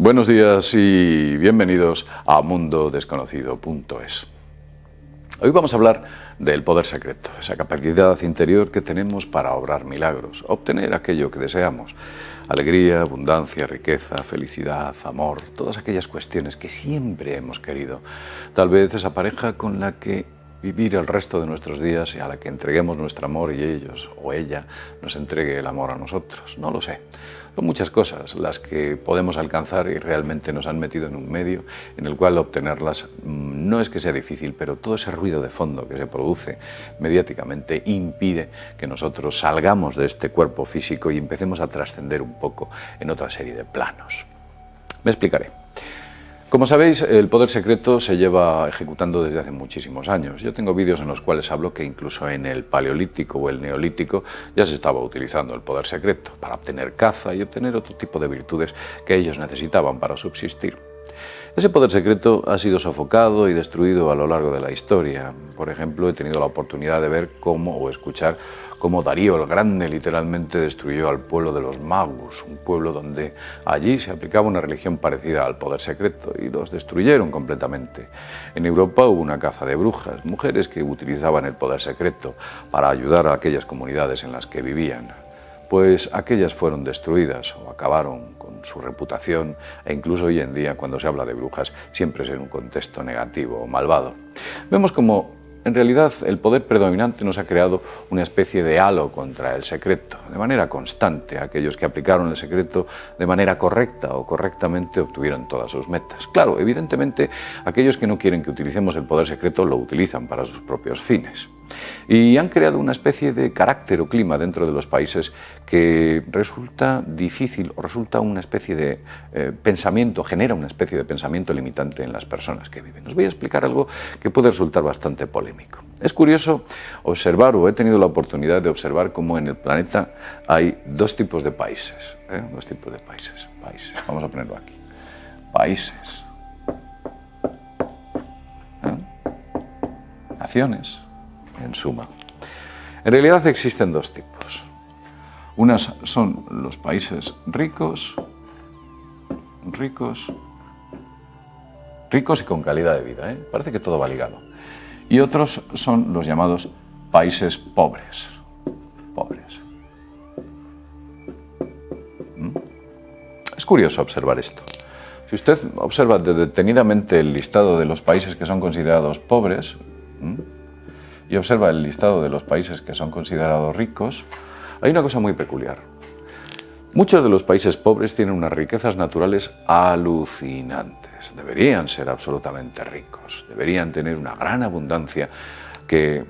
Buenos días y bienvenidos a mundodesconocido.es. Hoy vamos a hablar del poder secreto, esa capacidad interior que tenemos para obrar milagros, obtener aquello que deseamos. Alegría, abundancia, riqueza, felicidad, amor, todas aquellas cuestiones que siempre hemos querido. Tal vez esa pareja con la que vivir el resto de nuestros días y a la que entreguemos nuestro amor y ellos o ella nos entregue el amor a nosotros. No lo sé. Son muchas cosas las que podemos alcanzar y realmente nos han metido en un medio en el cual obtenerlas no es que sea difícil, pero todo ese ruido de fondo que se produce mediáticamente impide que nosotros salgamos de este cuerpo físico y empecemos a trascender un poco en otra serie de planos. Me explicaré. Como sabéis, el poder secreto se lleva ejecutando desde hace muchísimos años. Yo tengo vídeos en los cuales hablo que incluso en el Paleolítico o el Neolítico ya se estaba utilizando el poder secreto para obtener caza y obtener otro tipo de virtudes que ellos necesitaban para subsistir. Ese poder secreto ha sido sofocado y destruido a lo largo de la historia. Por ejemplo, he tenido la oportunidad de ver o escuchar cómo Darío el Grande literalmente destruyó al pueblo de los Magus, un pueblo donde allí se aplicaba una religión parecida al poder secreto y los destruyeron completamente. En Europa hubo una caza de brujas, mujeres que utilizaban el poder secreto para ayudar a aquellas comunidades en las que vivían. Pues aquellas fueron destruidas o acabaron con su reputación e incluso hoy en día cuando se habla de brujas siempre es en un contexto negativo o malvado. Vemos como en realidad el poder predominante nos ha creado una especie de halo contra el secreto, de manera constante. Aquellos que aplicaron el secreto de manera correcta o correctamente obtuvieron todas sus metas. Claro, evidentemente aquellos que no quieren que utilicemos el poder secreto lo utilizan para sus propios fines. Y han creado una especie de carácter o clima dentro de los países que resulta difícil o resulta una especie de pensamiento, genera una especie de pensamiento limitante en las personas que viven. Os voy a explicar algo que puede resultar bastante polémico. Es curioso observar, o he tenido la oportunidad de observar, cómo en el planeta hay dos tipos de países. Dos tipos de países. Vamos a ponerlo aquí. Países. Naciones. En suma. En realidad existen dos tipos. Unas son los países ricos y con calidad de vida, Parece que todo va ligado. Y otros son los llamados países pobres. Es curioso observar esto. Si usted observa detenidamente el listado de los países que son considerados pobres, y observa el listado de los países que son considerados ricos, hay una cosa muy peculiar. Muchos de los países pobres tienen unas riquezas naturales alucinantes. Deberían ser absolutamente ricos, deberían tener una gran abundancia que,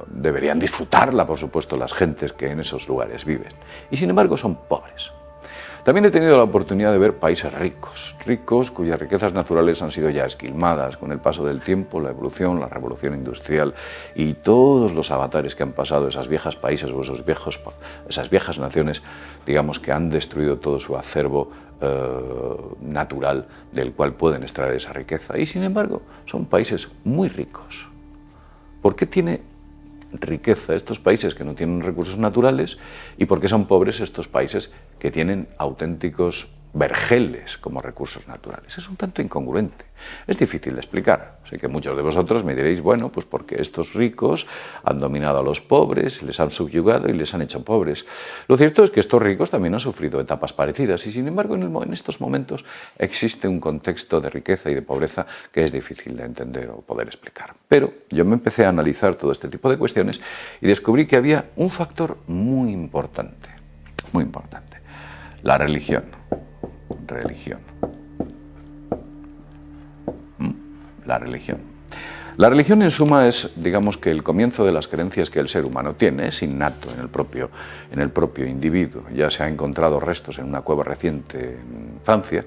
deberían disfrutarla, por supuesto, las gentes que en esos lugares viven. Y sin embargo son pobres. También he tenido la oportunidad de ver países ricos cuyas riquezas naturales han sido ya esquilmadas con el paso del tiempo, la evolución, la revolución industrial y todos los avatares que han pasado esas viejas países o esas viejas naciones, digamos, que han destruido todo su acervo natural del cual pueden extraer esa riqueza. Y sin embargo son países muy ricos. ¿Por qué tiene riqueza estos países que no tienen recursos naturales y por qué son pobres estos países que tienen auténticos vergeles como recursos naturales? Es un tanto incongruente, es difícil de explicar. Sé que muchos de vosotros me diréis, pues porque estos ricos han dominado a los pobres, les han subyugado y les han hecho pobres. Lo cierto es que estos ricos también han sufrido etapas parecidas y sin embargo en estos momentos existe un contexto de riqueza y de pobreza que es difícil de entender o poder explicar. Pero yo me empecé a analizar todo este tipo de cuestiones y descubrí que había un factor muy importante. La religión. La religión en suma es, digamos, que el comienzo de las creencias que el ser humano tiene, es innato en el propio individuo. Ya se han encontrado restos en una cueva reciente en Francia,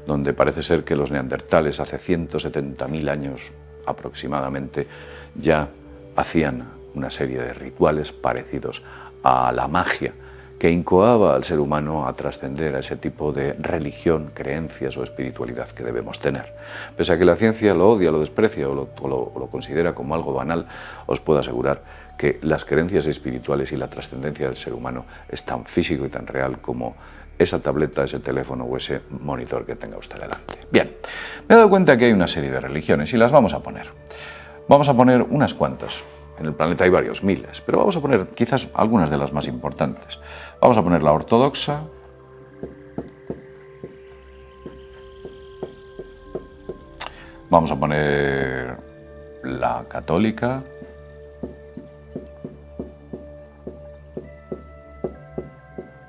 donde parece ser que los neandertales hace 170.000 años aproximadamente ya hacían una serie de rituales parecidos a la magia que incoaba al ser humano a trascender a ese tipo de religión, creencias o espiritualidad que debemos tener. Pese a que la ciencia lo odia, lo desprecia o lo considera como algo banal, os puedo asegurar que las creencias espirituales y la trascendencia del ser humano es tan físico y tan real como esa tableta, ese teléfono o ese monitor que tenga usted delante. Bien, me he dado cuenta que hay una serie de religiones y las vamos a poner. Vamos a poner unas cuantas. En el planeta hay varios miles, pero vamos a poner quizás algunas de las más importantes. Vamos a poner la ortodoxa, vamos a poner la católica,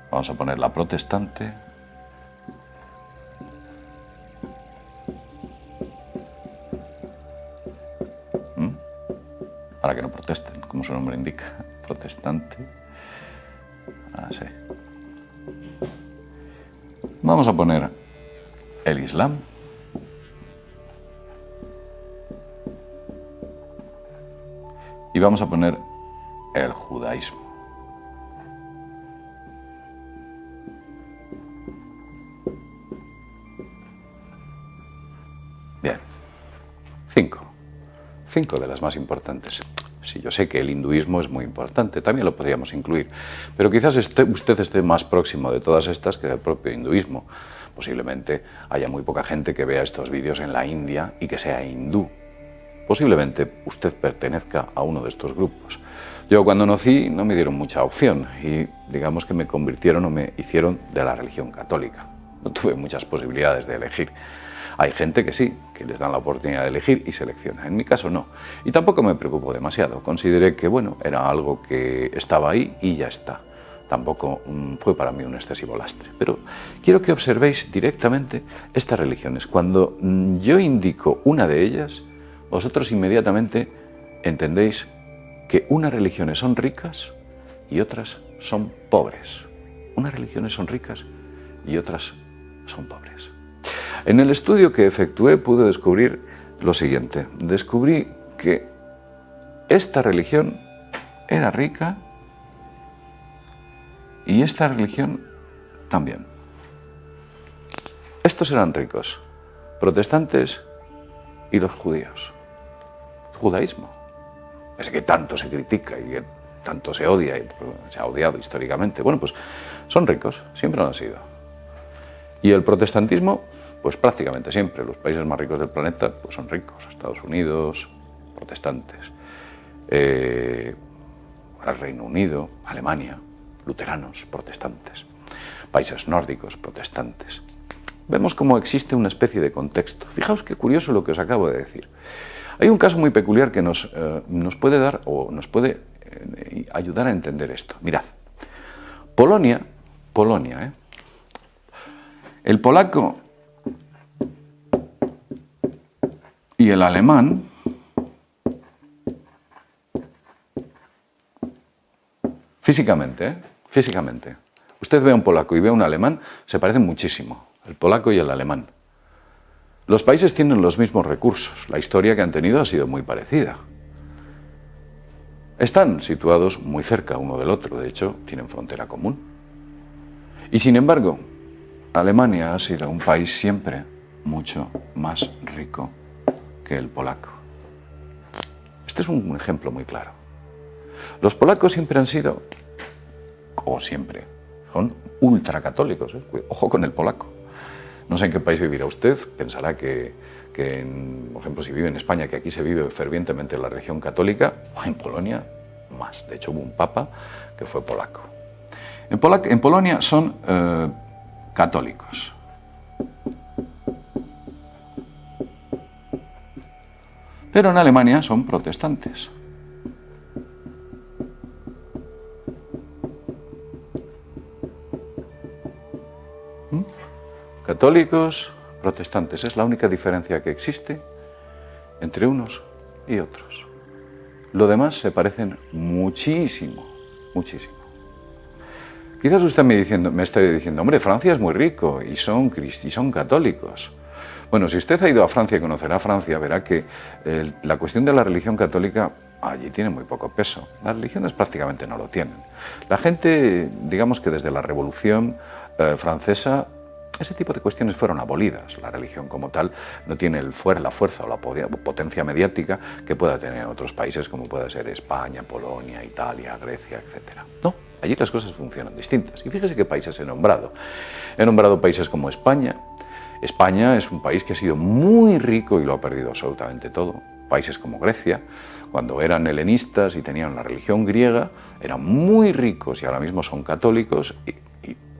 vamos a poner la protestante, para que no protesten, como su nombre indica, protestante. Así. Vamos a poner el Islam. Y vamos a poner el judaísmo. Bien. 5 de las más importantes. Sí, yo sé que el hinduismo es muy importante, también lo podríamos incluir, pero quizás usted esté más próximo de todas estas que del propio hinduismo. Posiblemente haya muy poca gente que vea estos vídeos en la India y que sea hindú. Posiblemente usted pertenezca a uno de estos grupos. Yo cuando nací no me dieron mucha opción y digamos que me convirtieron o me hicieron de la religión católica. No tuve muchas posibilidades de elegir. Hay gente que sí, que les dan la oportunidad de elegir y selecciona. En mi caso no. Y tampoco me preocupó demasiado. Consideré que, bueno, era algo que estaba ahí y ya está. Tampoco fue para mí un excesivo lastre. Pero quiero que observéis directamente estas religiones. Cuando yo indico una de ellas, vosotros inmediatamente entendéis que unas religiones son ricas y otras son pobres. Unas religiones son ricas y otras son pobres. En el estudio que efectué pude descubrir lo siguiente. Descubrí que esta religión era rica y esta religión también. Estos eran ricos, protestantes y los judíos. El judaísmo. Es que tanto se critica y que tanto se odia y se ha odiado históricamente. Bueno, pues son ricos, siempre lo han sido. Y el protestantismo, pues prácticamente siempre. Los países más ricos del planeta pues son ricos. Estados Unidos, protestantes. El Reino Unido, Alemania, luteranos, protestantes. Países nórdicos, protestantes. Vemos cómo existe una especie de contexto. Fijaos qué curioso lo que os acabo de decir. Hay un caso muy peculiar que nos puede dar o nos puede ayudar a entender esto. Mirad, Polonia, el polaco y el alemán físicamente, usted ve a un polaco y ve a un alemán, se parecen muchísimo, el polaco y el alemán. Los países tienen los mismos recursos, la historia que han tenido ha sido muy parecida. Están situados muy cerca uno del otro, de hecho, tienen frontera común. Y sin embargo, Alemania ha sido un país siempre mucho más rico que el polaco. Este es un ejemplo muy claro. Los polacos siempre han sido, o siempre, son ultracatólicos. Ojo con el polaco. No sé en qué país vivirá usted, pensará que por ejemplo, si vive en España, que aquí se vive fervientemente la religión católica, o en Polonia más. De hecho, hubo un papa que fue polaco. En Polonia son católicos. Pero en Alemania son protestantes. Católicos, protestantes. Es la única diferencia que existe entre unos y otros. Lo demás se parecen muchísimo, muchísimo. Quizás usted me esté diciendo, hombre, Francia es muy rico y son católicos. Bueno, si usted ha ido a Francia y conocerá Francia, verá que la cuestión de la religión católica allí tiene muy poco peso. Las religiones prácticamente no lo tienen. La gente, digamos que desde la Revolución Francesa, ese tipo de cuestiones fueron abolidas. La religión como tal no tiene la fuerza o la potencia mediática que pueda tener en otros países como puede ser España, Polonia, Italia, Grecia, etc. No, Allí las cosas funcionan distintas. Y fíjese qué países he nombrado. He nombrado países como España. España es un país que ha sido muy rico y lo ha perdido absolutamente todo. Países como Grecia, cuando eran helenistas y tenían la religión griega, eran muy ricos y ahora mismo son católicos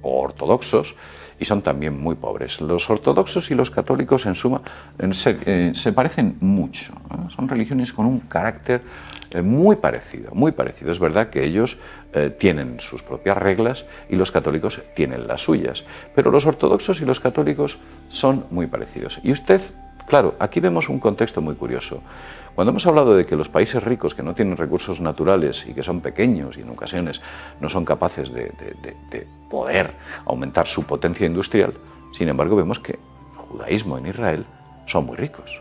o ortodoxos, y son también muy pobres. Los ortodoxos y los católicos, en suma, se parecen mucho, ¿no? Son religiones con un carácter muy parecido, muy parecido. Es verdad que ellos tienen sus propias reglas y los católicos tienen las suyas, pero los ortodoxos y los católicos son muy parecidos. Y usted, claro, aquí vemos un contexto muy curioso. Cuando hemos hablado de que los países ricos que no tienen recursos naturales y que son pequeños y en ocasiones no son capaces de poder aumentar su potencia industrial, sin embargo vemos que el judaísmo en Israel son muy ricos,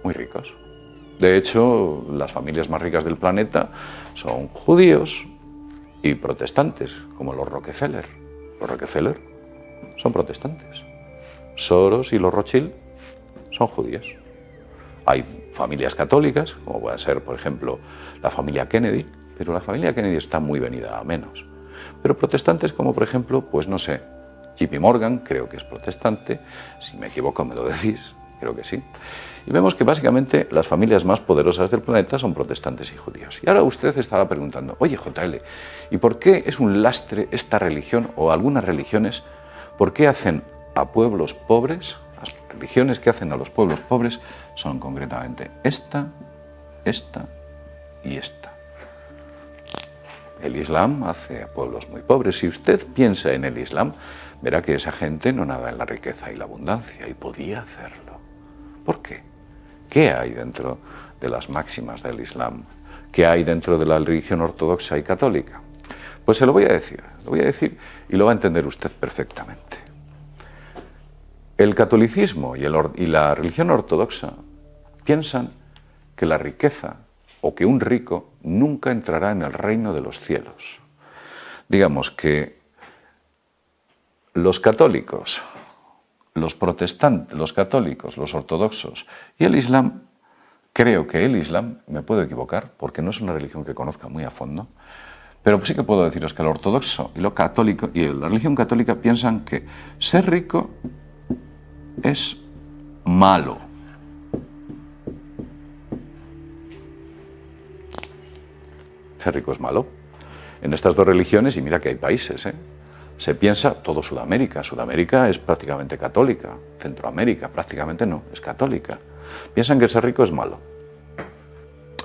muy ricos. De hecho, las familias más ricas del planeta son judíos y protestantes, como los Rockefeller. Los Rockefeller son protestantes. Soros y los Rothschild son judíos. Hay familias católicas, como puede ser, por ejemplo, la familia Kennedy, pero la familia Kennedy está muy venida a menos. Pero protestantes como, por ejemplo, pues no sé, JP Morgan, creo que es protestante, si me equivoco me lo decís, creo que sí. Y vemos que básicamente las familias más poderosas del planeta son protestantes y judíos. Y ahora usted estará preguntando, oye JL, ¿y por qué es un lastre esta religión o algunas religiones? ¿Por qué hacen a pueblos pobres? Las religiones que hacen a los pueblos pobres son concretamente esta y esta. El Islam hace a pueblos muy pobres. Si usted piensa en el Islam, verá que esa gente no nada en la riqueza y la abundancia, y podía hacerlo. ¿Por qué? ¿Qué hay dentro de las máximas del Islam? ¿Qué hay dentro de la religión ortodoxa y católica? Pues se lo voy a decir y lo va a entender usted perfectamente. El catolicismo y la religión ortodoxa piensan que la riqueza o que un rico nunca entrará en el reino de los cielos. Digamos que los católicos, los protestantes, los católicos, los ortodoxos y el Islam, creo que el Islam, me puedo equivocar porque no es una religión que conozca muy a fondo, pero sí que puedo deciros que el ortodoxo y lo católico y la religión católica piensan que ser rico es malo. Ser rico es malo. En estas dos religiones, y mira que hay países, se piensa todo Sudamérica. Sudamérica es prácticamente católica. Centroamérica prácticamente no, es católica. Piensan que ser rico es malo.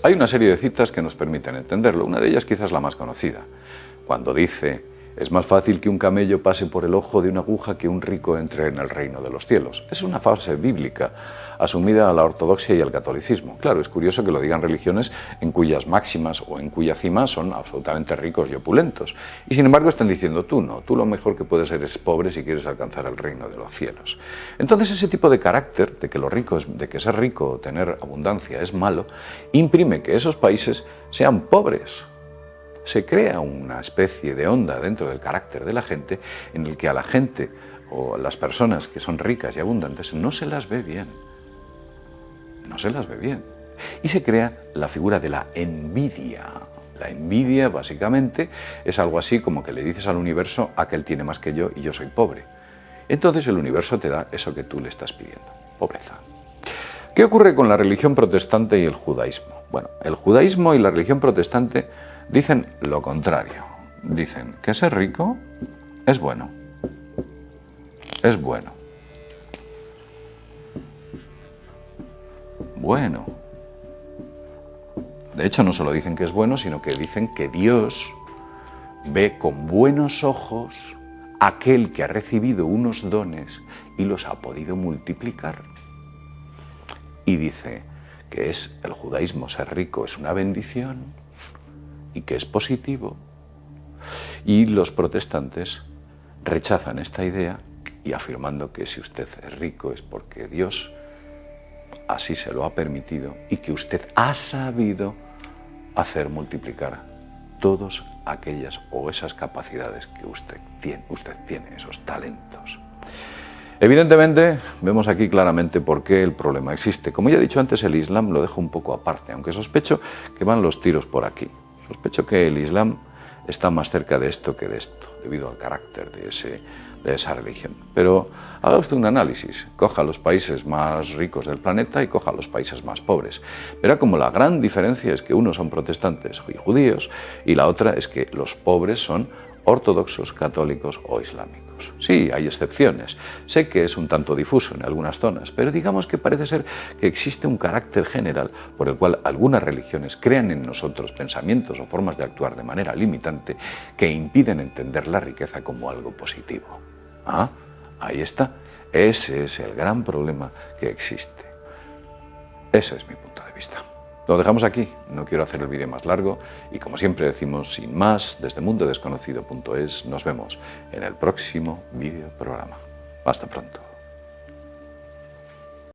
Hay una serie de citas que nos permiten entenderlo. Una de ellas quizás la más conocida. Cuando dice, es más fácil que un camello pase por el ojo de una aguja que un rico entre en el reino de los cielos. Es una frase bíblica asumida a la ortodoxia y al catolicismo. Claro, es curioso que lo digan religiones en cuyas máximas o en cuya cima son absolutamente ricos y opulentos. Y sin embargo están diciendo tú no, tú lo mejor que puedes ser es pobre si quieres alcanzar el reino de los cielos. Entonces ese tipo de carácter de que ser rico o tener abundancia es malo, imprime que esos países sean pobres. Se crea una especie de onda dentro del carácter de la gente en el que a la gente o a las personas que son ricas y abundantes no se las ve bien. No se las ve bien. Y se crea la figura de la envidia. La envidia, básicamente, es algo así como que le dices al universo, aquel tiene más que yo y yo soy pobre. Entonces el universo te da eso que tú le estás pidiendo, pobreza. ¿Qué ocurre con la religión protestante y el judaísmo? Bueno, el judaísmo y la religión protestante dicen lo contrario. Dicen que ser rico es bueno. Es bueno. Bueno. De hecho, no solo dicen que es bueno, sino que dicen que Dios ve con buenos ojos aquel que ha recibido unos dones y los ha podido multiplicar. Y dice que el judaísmo, ser rico es una bendición y que es positivo. Y los protestantes rechazan esta idea y afirmando que si usted es rico es porque Dios así se lo ha permitido y que usted ha sabido hacer multiplicar todas aquellas o esas capacidades que usted tiene, esos talentos. Evidentemente, vemos aquí claramente por qué el problema existe. Como ya he dicho antes, el Islam lo dejo un poco aparte, aunque sospecho que van los tiros por aquí. Sospecho que el Islam está más cerca de esto que de esto, debido al carácter de esa religión. Pero haga usted un análisis, coja los países más ricos del planeta y coja los países más pobres. Verá como la gran diferencia es que unos son protestantes y judíos y la otra es que los pobres son ortodoxos, católicos o islámicos. Sí, hay excepciones. Sé que es un tanto difuso en algunas zonas, pero digamos que parece ser que existe un carácter general por el cual algunas religiones crean en nosotros pensamientos o formas de actuar de manera limitante que impiden entender la riqueza como algo positivo. Ah, ahí está. Ese es el gran problema que existe. Ese es mi punto de vista. Lo dejamos aquí, no quiero hacer el vídeo más largo y como siempre decimos, sin más, desde mundodesconocido.es nos vemos en el próximo vídeo programa. Hasta pronto.